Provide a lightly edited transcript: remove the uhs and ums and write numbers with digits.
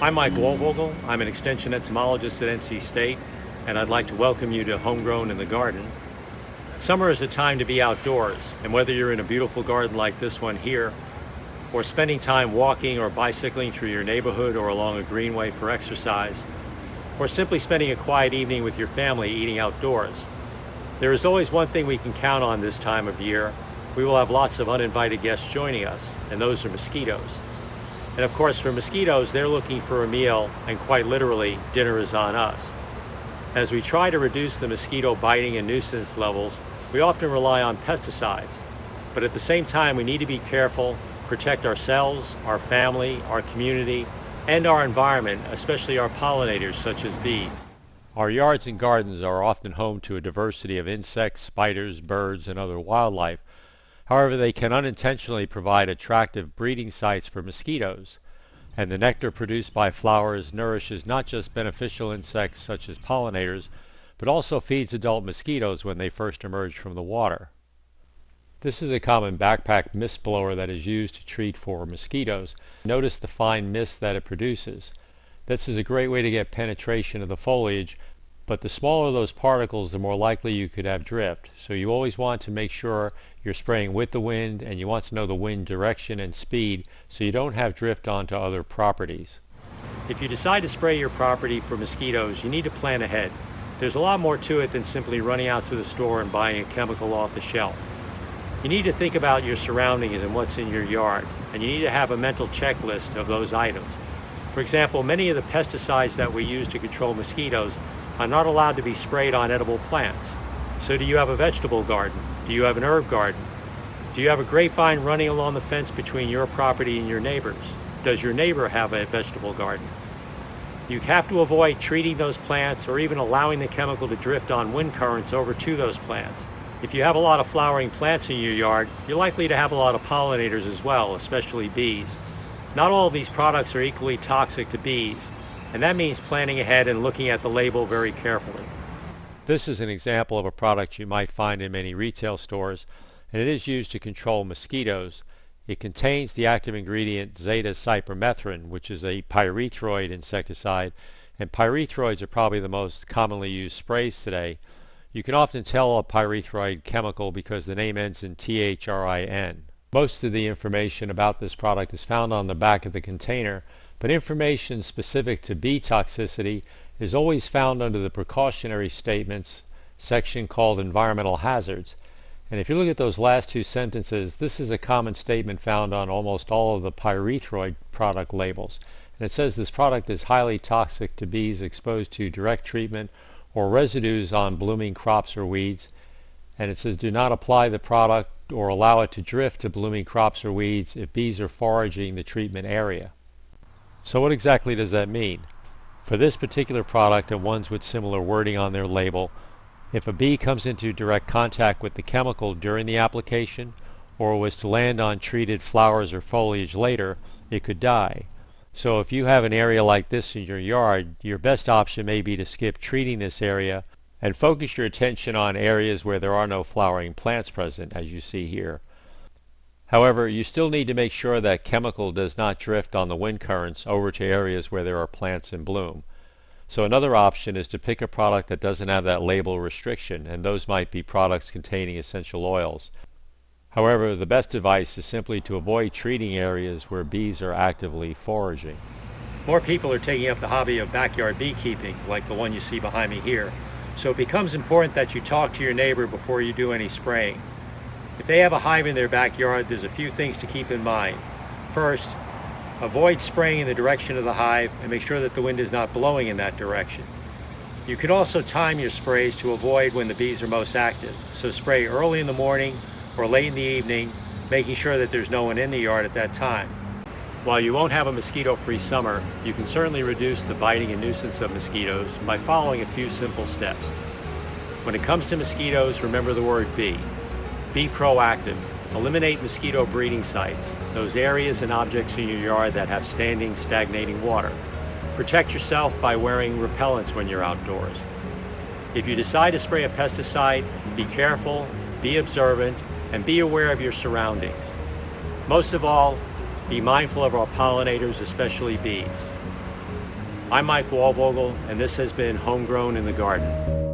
I'm Mike Wolvogel. I'm an extension entomologist at NC State, and I'd like to welcome you to Homegrown in the Garden. Summer is a time to be outdoors, and whether you're in a beautiful garden like this one here, or spending time walking or bicycling through your neighborhood or along a greenway for exercise, or simply spending a quiet evening with your family eating outdoors, there is always one thing we can count on this time of year. We will have lots of uninvited guests joining us, and those are mosquitoes. And of course, for mosquitoes, they're looking for a meal, and quite literally, dinner is on us. As we try to reduce the mosquito biting and nuisance levels, we often rely on pesticides. But at the same time, we need to be careful, protect ourselves, our family, our community, and our environment, especially our pollinators such as bees. Our yards and gardens are often home to a diversity of insects, spiders, birds, and other wildlife. However, they can unintentionally provide attractive breeding sites for mosquitoes, and the nectar produced by flowers nourishes not just beneficial insects such as pollinators, but also feeds adult mosquitoes when they first emerge from the water. This is a common backpack mist blower that is used to treat for mosquitoes. Notice the fine mist that it produces. This is a great way to get penetration of the foliage, but the smaller those particles, the more likely you could have drift. So you always want to make sure you're spraying with the wind, and you want to know the wind direction and speed so you don't have drift onto other properties. If you decide to spray your property for mosquitoes, you need to plan ahead. There's a lot more to it than simply running out to the store and buying a chemical off the shelf. You need to think about your surroundings and what's in your yard, and you need to have a mental checklist of those items. For example, many of the pesticides that we use to control mosquitoes are not allowed to be sprayed on edible plants. So do you have a vegetable garden? Do you have an herb garden? Do you have a grapevine running along the fence between your property and your neighbor's? Does your neighbor have a vegetable garden? You have to avoid treating those plants or even allowing the chemical to drift on wind currents over to those plants. If you have a lot of flowering plants in your yard, you're likely to have a lot of pollinators as well, especially bees. Not all of these products are equally toxic to bees, and that means planning ahead and looking at the label very carefully. This is an example of a product you might find in many retail stores, and it is used to control mosquitoes. It contains the active ingredient zeta-cypermethrin, which is a pyrethroid insecticide, and pyrethroids are probably the most commonly used sprays today. You can often tell a pyrethroid chemical because the name ends in THRIN. Most of the information about this product is found on the back of the container, but information specific to bee toxicity is always found under the precautionary statements section called environmental hazards. And if you look at those last two sentences, this is a common statement found on almost all of the pyrethroid product labels. And it says this product is highly toxic to bees exposed to direct treatment or residues on blooming crops or weeds. And it says do not apply the product or allow it to drift to blooming crops or weeds if bees are foraging the treatment area. So what exactly does that mean? For this particular product and ones with similar wording on their label, if a bee comes into direct contact with the chemical during the application or was to land on treated flowers or foliage later, it could die. So if you have an area like this in your yard, your best option may be to skip treating this area and focus your attention on areas where there are no flowering plants present, as you see here. However, you still need to make sure that chemical does not drift on the wind currents over to areas where there are plants in bloom. So another option is to pick a product that doesn't have that label restriction, and those might be products containing essential oils. However, the best advice is simply to avoid treating areas where bees are actively foraging. More people are taking up the hobby of backyard beekeeping, like the one you see behind me here. So it becomes important that you talk to your neighbor before you do any spraying. If they have a hive in their backyard, there's a few things to keep in mind. First, avoid spraying in the direction of the hive and make sure that the wind is not blowing in that direction. You can also time your sprays to avoid when the bees are most active. So spray early in the morning or late in the evening, making sure that there's no one in the yard at that time. While you won't have a mosquito-free summer, you can certainly reduce the biting and nuisance of mosquitoes by following a few simple steps. When it comes to mosquitoes, remember the word bee. Be proactive. Eliminate mosquito breeding sites, those areas and objects in your yard that have standing, stagnating water. Protect yourself by wearing repellents when you're outdoors. If you decide to spray a pesticide, be careful, be observant, and be aware of your surroundings. Most of all, be mindful of our pollinators, especially bees. I'm Mike Walvogel, and this has been Homegrown in the Garden.